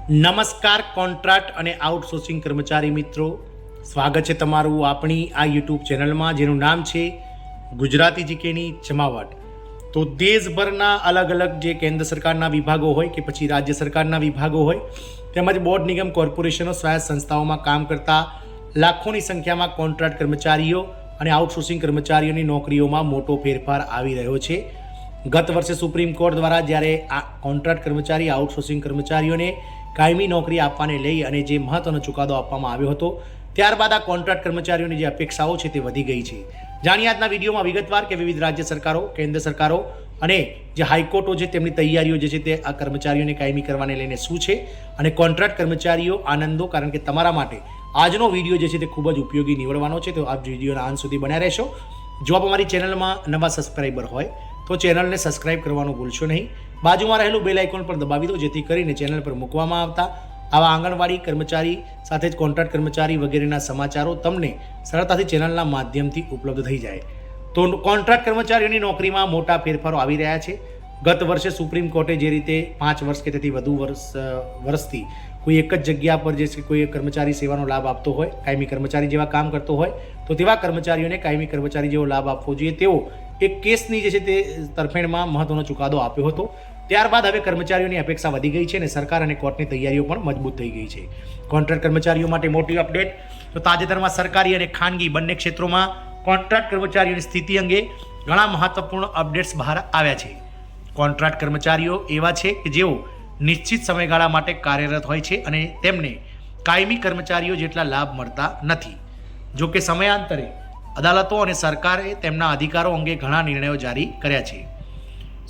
નમસ્કાર કોન્ટ્રાક્ટ અને આઉટસોર્સિંગ કર્મચારી મિત્રો, સ્વાગત છે તમારું આપણી આ યુટ્યુબ ચેનલમાં જેનું નામ છે ગુજરાતી જીકેની જમાવટ. તો દેશભરના અલગ અલગ જે કેન્દ્ર સરકારના વિભાગો હોય કે પછી રાજ્ય સરકારના વિભાગો હોય તેમજ બોર્ડ નિગમ કોર્પોરેશનો સ્વાયત્ત સંસ્થાઓમાં કામ કરતા લાખોની સંખ્યામાં કોન્ટ્રાક્ટ કર્મચારીઓ અને આઉટસોર્સિંગ કર્મચારીઓની નોકરીઓમાં મોટો ફેરફાર આવી રહ્યો છે. ગત વર્ષે સુપ્રીમ કોર્ટ દ્વારા જ્યારે આ કોન્ટ્રાક્ટ કર્મચારી આઉટસોર્સિંગ કર્મચારીઓને કાયમી નોકરી આપવાને લઈ અને જે મહત્વનો ચુકાદો આપવામાં આવ્યો હતો, ત્યારબાદ આ કોન્ટ્રાક્ટ કર્મચારીઓની જે અપેક્ષાઓ છે તે વધી ગઈ છે. જાણીએ આજના વિડીયોમાં વિગતવાર કે વિવિધ રાજ્ય સરકારો, કેન્દ્ર સરકારો અને જે હાઈકોર્ટો છે તેમની તૈયારીઓ જે છે તે આ કર્મચારીઓને કાયમી કરવાને લઈને શું છે. અને કોન્ટ્રાક્ટ કર્મચારીઓ આનંદો, કારણ કે તમારા માટે આજનો વિડીયો જે છે તે ખૂબ જ ઉપયોગી નીવડવાનો છે. તો આ વિડીયોના અંત સુધી બન્યા રહેશો. જો આપ અમારી ચેનલમાં નવા સબસ્ક્રાઈબર હોય તો ચેનલને સબસ્ક્રાઇબ કરવાનું ભૂલશો નહીં. બાજુમાં રહેલું બેલ આઇકોન પર દબાવી દો, જેથી કરીને ચેનલ પર મૂકવામાં આવતા આવા આંગણવાડી કર્મચારી સાથે જ કોન્ટ્રાક્ટ કર્મચારી વગેરેના સમાચારો તમને સરળતાથી ચેનલના માધ્યમથી ઉપલબ્ધ થઈ જાય. તો કોન્ટ્રાક્ટ કર્મચારીઓની નોકરીમાં મોટા ફેરફારો આવી રહ્યા છે. ગત વર્ષે સુપ્રીમ કોર્ટે જે રીતે 5 વર્ષ કે તેથી વધુ વર્ષથી કોઈ એક જ જગ્યા પર જે કોઈ કર્મચારી સેવાનો લાભ આપતો હોય, કાયમી કર્મચારી જેવા કામ કરતો હોય, તો તેવા કર્મચારીઓને કાયમી કર્મચારી જેવો લાભ આપવો જોઈએ તેવો એક કેસની જે છે તે તરફેણમાં મહત્વનો ચુકાદો આપ્યો હતો. ત્યારબાદ હવે કર્મચારીઓની અપેક્ષા વધી ગઈ છે અને સરકાર અને કોર્ટની તૈયારીઓ પણ મજબૂત થઈ ગઈ છે. કોન્ટ્રાક્ટ કર્મચારીઓ માટે મોટી અપડેટ. તો તાજેતરમાં સરકારી અને ખાનગી બંને ક્ષેત્રોમાં કોન્ટ્રાક્ટ કર્મચારીઓની સ્થિતિ અંગે ઘણા મહત્વપૂર્ણ અપડેટ્સ બહાર આવ્યા છે. કોન્ટ્રાક્ટ કર્મચારીઓ એવા છે કે જેઓ નિશ્ચિત સમયગાળા માટે કાર્યરત હોય છે અને તેમને કાયમી કર્મચારીઓ જેટલા લાભ મળતા નથી. જો કે સમયાંતરે અદાલતો અને સરકારે તેમના અધિકારો અંગે ઘણા નિર્ણયો જારી કર્યા છે.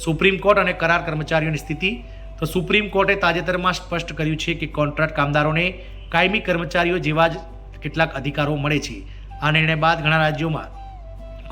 સુપ્રીમ કોર્ટ અને કરાર કર્મચારીઓની સ્થિતિ. તો સુપ્રીમ કોર્ટે તાજેતરમાં સ્પષ્ટ કર્યું છે કે કોન્ટ્રાક્ટ કામદારોને કાયમી કર્મચારીઓ જેવા જ કેટલાક અધિકારો મળે છે. આ નિર્ણય બાદ ઘણા રાજ્યોમાં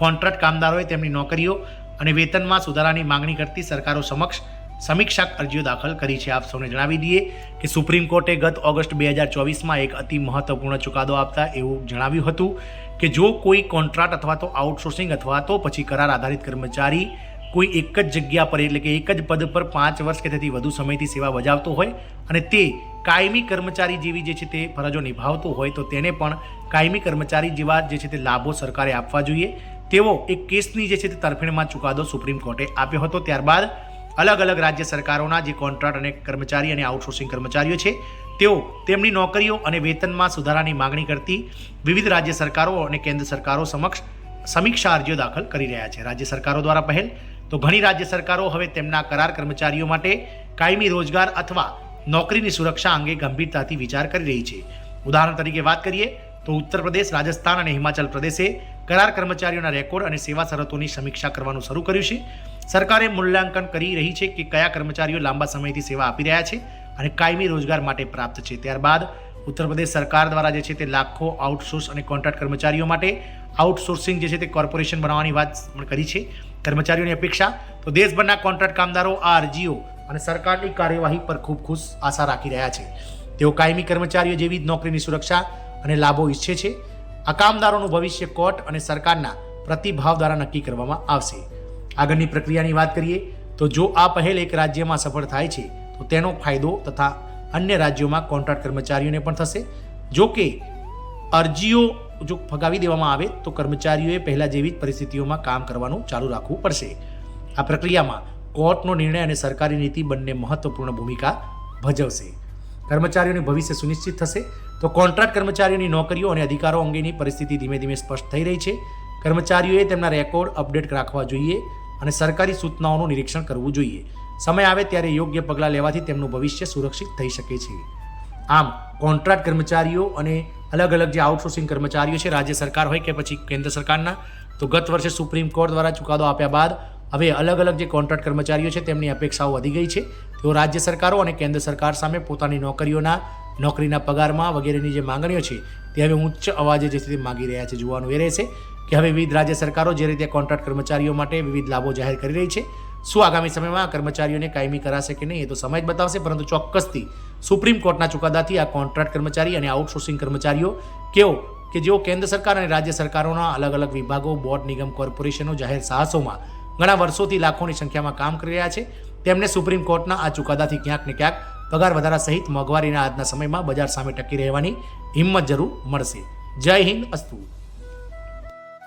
કોન્ટ્રાક્ટ કામદારોએ તેમની નોકરીઓ અને વેતનમાં સુધારાની માંગણી કરતી સરકારો સમક્ષ સમીક્ષા અરજીઓ દાખલ કરી છે. આપ સૌને જણાવી દઈએ કે સુપ્રીમ કોર્ટે ગત ઓગસ્ટ 2024માં એક અતિ મહત્વપૂર્ણ ચુકાદો આપતા એવું જણાવ્યું હતું કે જો કોઈ કોન્ટ્રાક્ટ અથવા તો આઉટસોર્સિંગ અથવા તો પછી કરાર આધારિત કર્મચારી કોઈ એક જ જગ્યા પર એટલે કે એક જ પદ પર 5 વર્ષ કે તેથી વધુ સમયથી સેવા બજાવતો હોય અને તે કાયમી કર્મચારી જેવી જે છે તે ફરજો નિભાવતો હોય, તો તેને પણ કાયમી કર્મચારી જેવા જે છે તે લાભો સરકારે આપવા જોઈએ તેવો એક કેસની જે છે તે તરફેણમાં ચુકાદો સુપ્રીમ કોર્ટે આપ્યો હતો. ત્યારબાદ અલગ અલગ રાજ્ય સરકારોના જે કોન્ટ્રાક્ટ અને કર્મચારી અને આઉટસોર્સિંગ કર્મચારીઓ છે તેઓ તેમની નોકરીઓ અને વેતનમાં સુધારાની માંગણી કરતી વિવિધ રાજ્ય સરકારો અને કેન્દ્ર સરકારો સમક્ષ સમીક્ષા અરજીઓ દાખલ કરી રહ્યા છે. રાજ્ય સરકારો દ્વારા પહેલ. તો ઘણી રાજ્ય સરકારો હવે તેમના કરાર કર્મચારીઓ માટે કાયમી રોજગાર અથવા નોકરીની સુરક્ષા અંગે ગંભીરતાથી વિચાર કરી રહી છે. ઉદાહરણ તરીકે વાત કરીએ તો ઉત્તર પ્રદેશ, રાજસ્થાન અને હિમાચલ પ્રદેશે કરાર કર્મચારીઓના રેકોર્ડ અને સેવા શરતોની સમીક્ષા કરવાનું શરૂ કર્યું છે. સરકારે મૂલ્યાંકન કરી રહી છે કે કયા કર્મચારીઓ લાંબા સમયથી સેવા આપી રહ્યા છે અને કાયમી રોજગાર માટે પ્રાપ્ત છે. ત્યારબાદ ઉત્તર પ્રદેશ સરકાર દ્વારા જે છે તે લાખો આઉટસોર્સ અને કોન્ટ્રાક્ટ કર્મચારીઓ માટે આઉટસોર્સિંગ જે છે તે કોર્પોરેશન બનાવવાની વાત પણ કરી છે. કર્મચારીઓની અપેક્ષા. તો દેશભરના કોન્ટ્રાક્ટ કામદારો આ અરજીઓ અને સરકારની કાર્યવાહી પર ખૂબ ખુશ આશા રાખી રહ્યા છે. તેઓ કાયમી કર્મચારીઓ જેવી જ નોકરીની સુરક્ષા અને લાભો ઈચ્છે છે. આ કામદારોનું ભવિષ્ય કોર્ટ અને સરકારના પ્રતિભાવ દ્વારા નક્કી કરવામાં આવશે. આગળની પ્રક્રિયાની વાત કરીએ તો જો આ પહેલ એક રાજ્યમાં સફળ થાય છે તો તેનો ફાયદો તથા અન્ય રાજ્યોમાં કોન્ટ્રાક્ટ કર્મચારીઓને પણ થશે. જો કે અરજીઓ જો ફગાવી દેવામાં આવે તો કર્મચારીઓએ પહેલા જેવી જ પરિસ્થિતિઓમાં કામ કરવાનું ચાલુ રાખવું પડશે. આ પ્રક્રિયામાં કોર્ટનો નિર્ણય અને સરકારી નીતિ બંને મહત્વપૂર્ણ ભૂમિકા ભજવશે. કર્મચારીઓનું ભવિષ્ય સુનિશ્ચિત થશે. તો કોન્ટ્રાક્ટ કર્મચારીઓની નોકરીઓ અને અધિકારો અંગેની પરિસ્થિતિ ધીમે ધીમે સ્પષ્ટ થઈ રહી છે. કર્મચારીઓએ તેમના રેકોર્ડ અપડેટ રાખવા જોઈએ અને સરકારી સૂચનાઓનું નિરીક્ષણ કરવું જોઈએ. સમય આવે ત્યારે યોગ્ય પગલાં લેવાથી તેમનું ભવિષ્ય સુરક્ષિત થઈ શકે છે. આમ કોન્ટ્રાક્ટ કર્મચારીઓ અને અલગ અલગ જે આઉટસોર્સિંગ કર્મચારીઓ છે, રાજ્ય સરકાર હોય કે પછી કેન્દ્ર સરકારના, તો ગત વર્ષે સુપ્રીમ કોર્ટ દ્વારા ચુકાદો આપ્યા બાદ હવે અલગ અલગ જે કોન્ટ્રાક્ટ કર્મચારીઓ છે તેમની અપેક્ષાઓ વધી ગઈ છે. તેઓ રાજ્ય સરકારો અને કેન્દ્ર સરકાર સામે પોતાની નોકરીના પગારમાં વગેરેની જે માંગણીઓ છે તે હવે ઉચ્ચ અવાજે જે છે તે માગી રહ્યા છે. જોવાનું એ રહેશે કે હવે વિવિધ રાજ્ય સરકારો જે રીતે કોન્ટ્રાક્ટ કર્મચારીઓ માટે વિવિધ લાભો જાહેર કરી રહી છે, શું આગામી સમયમાં કર્મચારીઓને કાયમી કરાશે કે નહીં એ તો સમય જ બતાવશે. પરંતુ ચોક્કસથી સુપ્રીમ કોર્ટના ચુકાદાથી આ કોન્ટ્રાક્ટ કર્મચારી અને આઉટસોર્સિંગ કર્મચારીઓ કે જેઓ કેન્દ્ર સરકાર અને રાજ્ય સરકારોના અલગ અલગ વિભાગો, બોર્ડ નિગમ કોર્પોરેશનો જાહેર સાહસોમાં ઘણા વર્ષોથી લાખોની સંખ્યામાં કામ કરી રહ્યા છે, તેમને સુપ્રીમ કોર્ટના આ ચુકાદાથી ક્યાંક ને ક્યાંક પગાર વધારા સહિત મોંઘવારીના આજના સમયમાં બજાર સામે ટકી રહેવાની હિંમત જરૂર મળશે. જય હિન્દ. અસ્તુ.